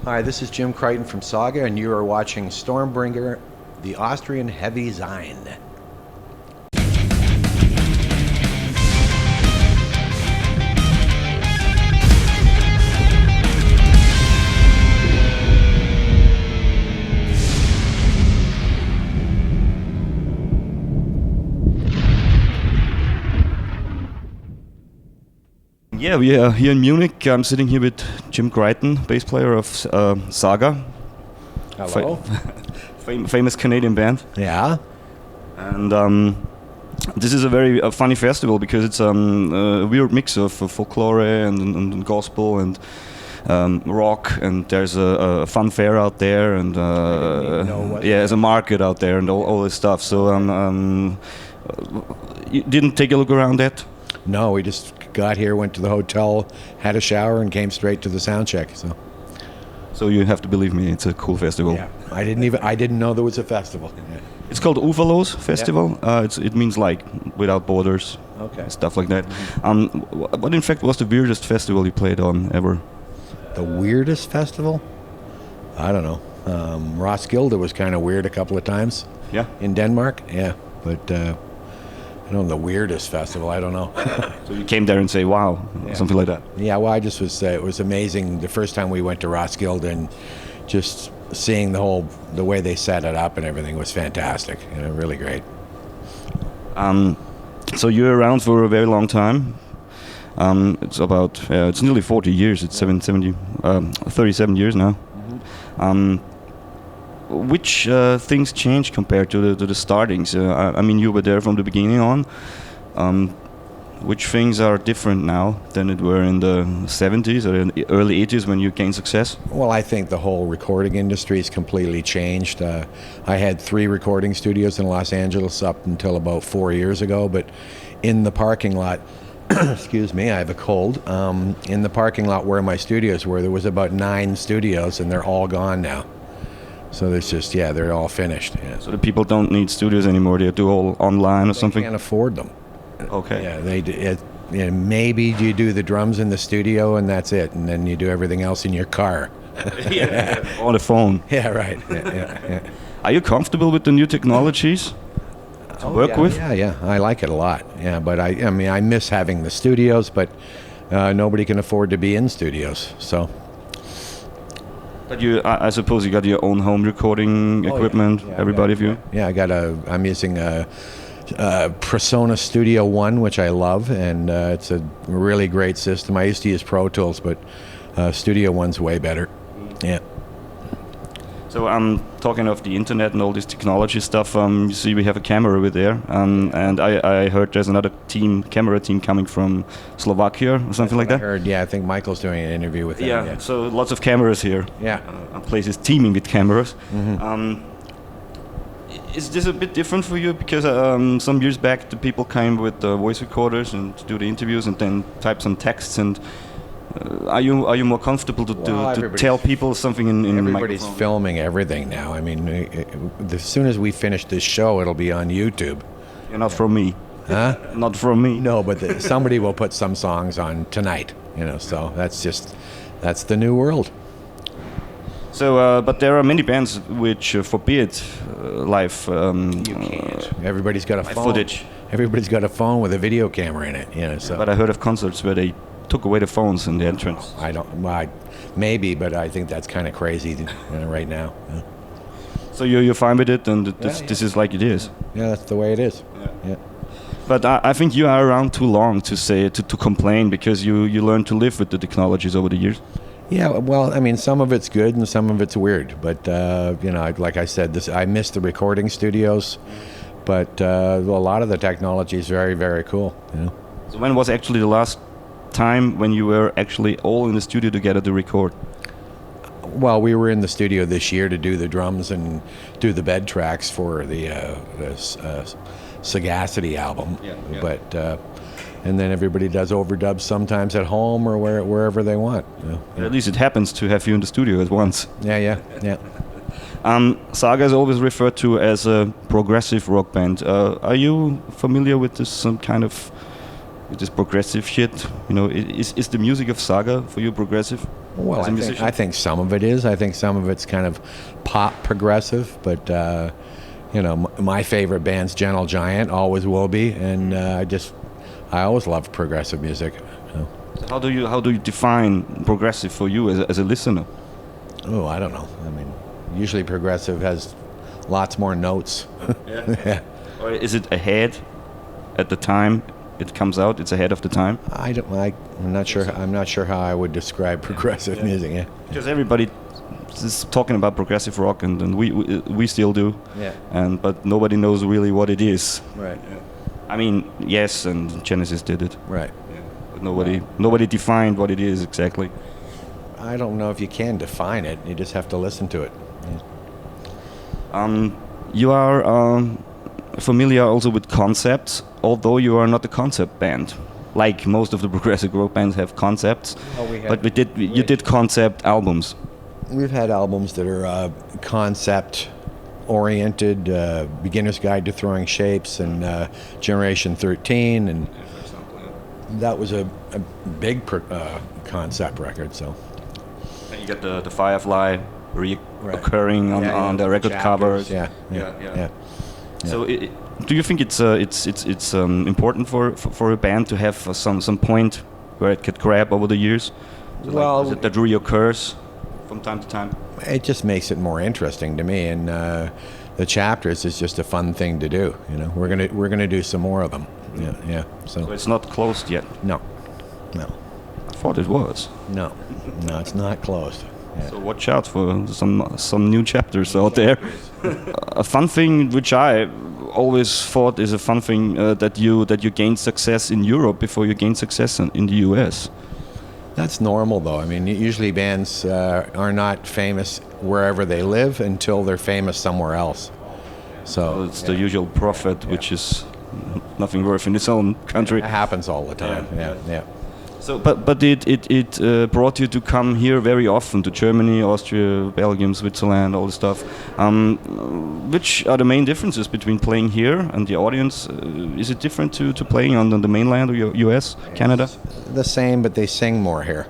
Hi, this is Jim Crichton from SAGA, and you are watching Stormbringer, the Austrian heavy Sein. Yeah, we are here in Munich. I'm sitting here with Jim Crichton, bass player of SAGA. Hello. Famous Canadian band. Yeah. And this is a very funny festival because it's a weird mix of folklore and gospel and rock, and there's a fun fair out there, and there's a market out there and all this stuff. So you didn't take a look around that? No, we just got here, went to the hotel, had a shower, and came straight to the sound check. So you have to believe me, it's a cool festival. Yeah, I didn't know there was a festival. Yeah. It's called Ufalos Festival. Yeah. It means like without borders, okay, stuff like that. What in fact was the weirdest festival you played on ever? The weirdest festival? I don't know. Roskilde was kind of weird a couple of times. Yeah. In Denmark, yeah, but. I don't know, the weirdest festival, I don't know. So you came there and say, wow, something like that? Yeah, well, I just was, it was amazing the first time we went to Roskilde, and just seeing the way they set it up and everything was fantastic, really great. So you're around for a very long time. It's about, it's nearly 40 years, it's 37 years now. Mm-hmm. Which things changed compared to the startings? I mean, you were there from the beginning on. Which things are different now than it were in the 70s or in the early 80s when you gained success? Well, I think the whole recording industry has completely changed. I had 3 recording studios in Los Angeles up until about 4 years ago, but in the parking lot, excuse me, I have a cold, in the parking lot where my studios were, there was about 9 studios, and they're all gone now. So there's just, they're all finished. Yeah. So the people don't need studios anymore, they do all online or something? They can't afford them. Okay. Yeah, maybe you do the drums in the studio and that's it, and then you do everything else in your car. Yeah. On the phone. Yeah, right. Yeah. Are you comfortable with the new technologies to work with? Yeah, I like it a lot. Yeah, but I mean, I miss having the studios, but nobody can afford to be in studios, so... But I suppose you got your own home recording equipment, yeah, everybody of you? Yeah, I'm using a Persona Studio One, which I love, and it's a really great system. I used to use Pro Tools, but Studio One's way better. Yeah. So I'm talking of the internet and all this technology stuff. You see, we have a camera over there, and I heard there's another camera team coming from Slovakia or something like that. I heard, I think Michael's doing an interview with them. Yeah, so lots of cameras here. Yeah. A place is teeming with cameras. Mm-hmm. Is this a bit different for you? Because some years back, the people came with voice recorders and to do the interviews and then type some texts. And are you more comfortable to tell people something in everybody's microphone? Filming everything now. I mean, as soon as we finish this show, it'll be on YouTube. You're not from me. Huh? Not from me. No, but somebody will put some songs on tonight. So that's the new world. So, but there are many bands which forbid live. You can't. Everybody's got a phone. Footage. Everybody's got a phone with a video camera in it. So. But I heard of concerts where they took away the phones in the entrance. I don't. Well, maybe, but I think that's kind of crazy right now. Yeah. So you're fine with it, and this is like it is. Yeah, that's the way it is. Yeah. But I think you are around too long to complain, because you learn to live with the technologies over the years. Yeah, well, I mean, some of it's good and some of it's weird. But like I said, I miss the recording studios. But a lot of the technology is very, very cool. So when was actually the last time when you were actually all in the studio together to record? Well, we were in the studio this year to do the drums and do the bed tracks for the Sagacity album. Yeah. But and then everybody does overdubs sometimes at home or wherever they want. At least it happens to have you in the studio at once. Yeah. SAGA is always referred to as a progressive rock band. Are you familiar with this with this progressive shit? Is the music of SAGA for you progressive? Well, as a musician? I think some of it is. I think some of it's kind of pop progressive, but my favorite band's Gentle Giant, always will be, and I always loved progressive music. So. How do you define progressive for you as a listener? Oh, I don't know. I mean, usually progressive has lots more notes. Yeah. Yeah. Or is it ahead at the time it comes out? It's ahead of the time. I'm not sure. I'm not sure how I would describe progressive music. Yeah. Because everybody is talking about progressive rock, and we still do. Yeah. But nobody knows really what it is. Right. I mean, yes, and Genesis did it. Right. But nobody defined what it is exactly. I don't know if you can define it. You just have to listen to it. Yeah. You are familiar also with concepts, although you are not a concept band. Like most of the progressive rock bands have concepts, but you did concept albums. We've had albums that are concept oriented, Beginner's Guide to Throwing Shapes and Generation 13, and that was a big concept record. So and you got the Firefly occurring on the record covers. Yeah. So do you think it's important for a band to have some point where it could grab over the years? So well, like, that reoccurs from time to time. It just makes it more interesting to me, and the chapters is just a fun thing to do. We're gonna do some more of them. Yeah. So it's not closed yet. No. I thought it was. No, it's not closed. Yeah. So watch out for some new chapters out there. A fun thing which I always thought is a fun thing that you gained success in Europe before you gained success in the US. That's normal, though. I mean, usually bands are not famous wherever they live until they're famous somewhere else. So it's the usual prophet, which is nothing worth in its own country. It happens all the time. Yeah. So, but it brought you to come here very often to Germany, Austria, Belgium, Switzerland, all the stuff. Which are the main differences between playing here and the audience? Is it different to playing on the mainland or US, Canada? It's the same, but they sing more here.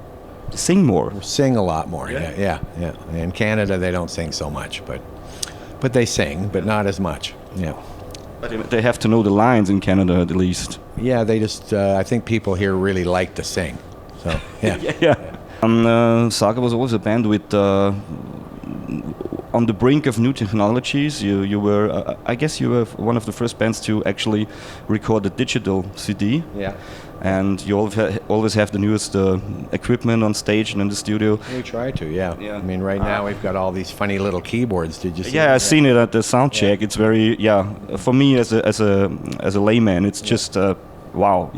Sing more? Sing a lot more. Yeah. In Canada, they don't sing so much, but they sing, but not as much. Yeah. But they have to know the lines in Canada at least. Yeah, they just. I think people here really like to sing. So yeah. SAGA was always a band with on the brink of new technologies. You were, I guess, you were one of the first bands to actually record a digital CD. Yeah. And you always have the newest equipment on stage and in the studio. We try to, yeah. I mean, right now we've got all these funny little keyboards. Did you see? Yeah, I've seen it at the sound check. It's very, for me as a layman, it's just wow,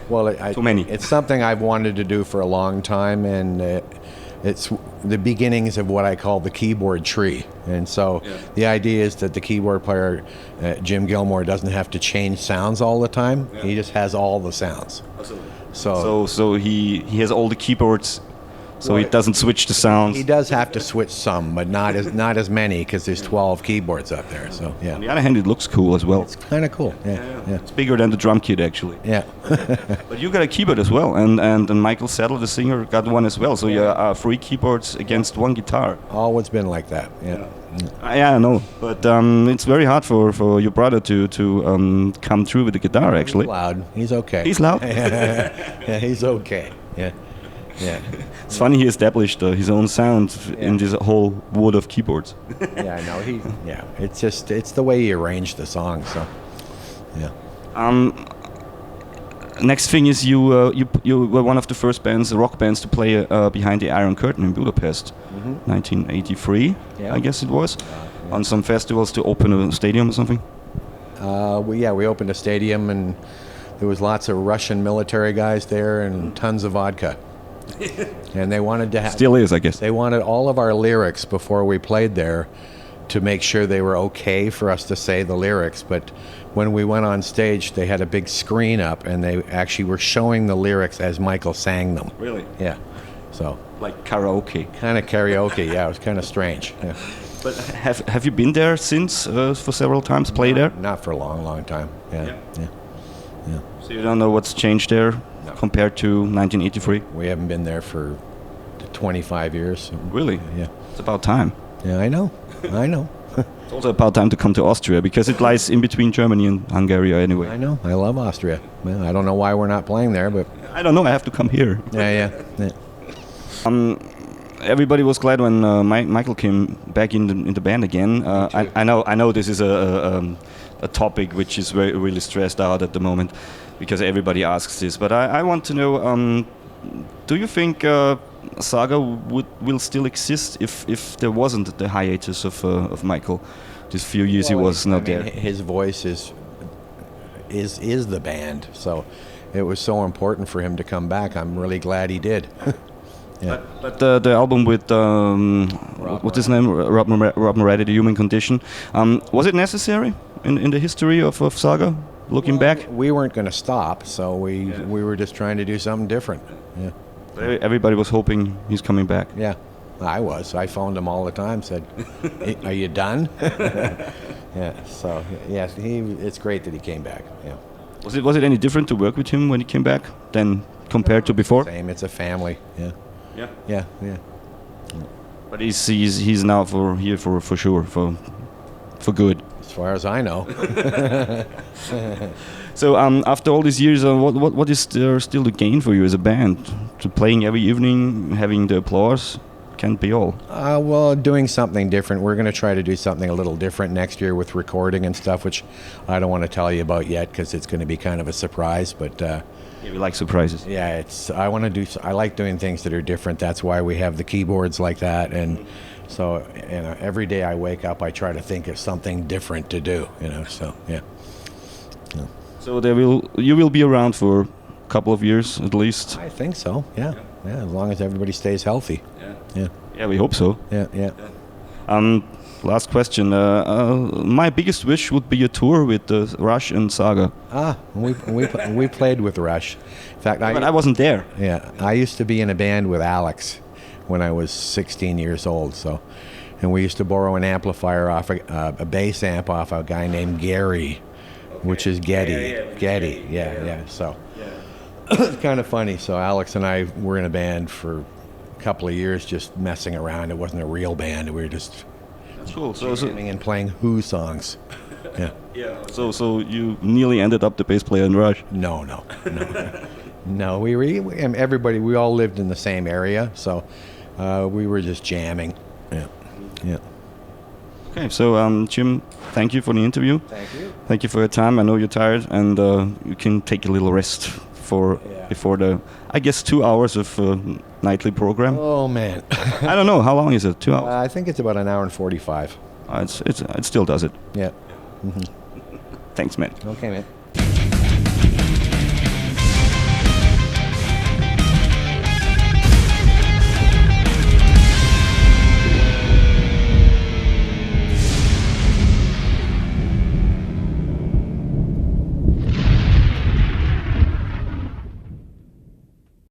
Well, too many. It's something I've wanted to do for a long time, and it's the beginnings of what I call the keyboard tree. And so the idea is that the keyboard player, Jim Gilmore, doesn't have to change sounds all the time. He just has all the sounds. Absolutely. So he has all the keyboards. So he doesn't switch the sounds. He does have to switch some, but not as many, because there's 12 keyboards up there. So yeah. On the other hand, it looks cool as well. It's kind of cool. Yeah. It's bigger than the drum kit actually. Yeah. But you got a keyboard as well, and Michael Settle, the singer, got one as well. So you are 3 keyboards against 1 guitar. Always been like that. Yeah. Yeah, I know. But it's very hard for your brother to come through with the guitar actually. He's loud. He's okay. He's loud. Yeah, he's okay. Yeah. It's funny he established his own sound in this whole world of keyboards. Yeah, I know. It's the way he arranged the song. So, yeah. Next thing is you were one of the first rock bands to play behind the Iron Curtain in Budapest, 1983, I guess it was, on some festivals to open a stadium or something. We opened a stadium, and there was lots of Russian military guys there and tons of vodka. And they wanted to have... Still is, I guess. They wanted all of our lyrics before we played there to make sure they were okay for us to say the lyrics. But when we went on stage, they had a big screen up, and they actually were showing the lyrics as Michael sang them. Really? Yeah. So... Like karaoke. Kind of karaoke, yeah. It was kind of strange. Yeah. But have you been there since for several times, played there? Not for a long time. Yeah. So you don't know what's changed there compared to 1983? We haven't been there for 25 years. Really? Yeah. It's about time. Yeah, I know. I know. It's also about time to come to Austria because it lies in between Germany and Hungary anyway. I know. I love Austria. Well, I don't know why we're not playing there, but I don't know. I have to come here. yeah. Everybody was glad when Michael came back in the band again. I know this is a topic which is really stressed out at the moment because everybody asks this. But I want to know: do you think SAGA will still exist if there wasn't the hiatus of Michael? This few years he was not there. His voice is the band, so it was so important for him to come back. I'm really glad he did. Yeah. But the album with what's his name, Rob Moretti, The Human Condition, was it necessary in the history of SAGA? Looking back, we weren't going to stop, so we were just trying to do something different. Yeah. Everybody was hoping he's coming back. Yeah, I was. I phoned him all the time. Said, "Are you done?" Yeah. So yes, it's great that he came back. Yeah. Was it any different to work with him when he came back than compared to before? Same. It's a family. Yeah. Yeah. Yeah. But he's now here for sure for good. As far as I know. So after all these years, what is there still to gain for you as a band? To playing every evening, having the applause, can't be all. Well, doing something different. We're going to try to do something a little different next year with recording and stuff, which I don't want to tell you about yet because it's going to be kind of a surprise. But yeah, we like surprises. Yeah, I like doing things that are different. That's why we have the keyboards like that, and so every day I wake up, I try to think of something different to do. So yeah. So you will be around for a couple of years at least. I think so. Yeah. As long as everybody stays healthy. Yeah, we hope so. Yeah. Last question. My biggest wish would be a tour with Rush and SAGA. We played with Rush. In fact, but I wasn't there. Yeah, I used to be in a band with Alex when I was 16 years old. And we used to borrow an amplifier off a bass amp off a guy named Gary, which is Getty. Getty. Yeah. So it's kind of funny. So Alex and I were in a band for a couple of years, just messing around. It wasn't a real band. We were just cool. jamming and playing Who songs. Yeah. So you nearly ended up the bass player in Rush. No. No, we all lived in the same area, so we were just jamming. Yeah. Okay, so Jim, thank you for the interview. Thank you. Thank you for your time. I know you're tired, and you can take a little rest before the, I guess, 2 hours of nightly program. Oh man. I don't know, how long is it? 2 hours? I think it's about an hour and 45. It still does it. Yeah. Thanks, man. Okay, man.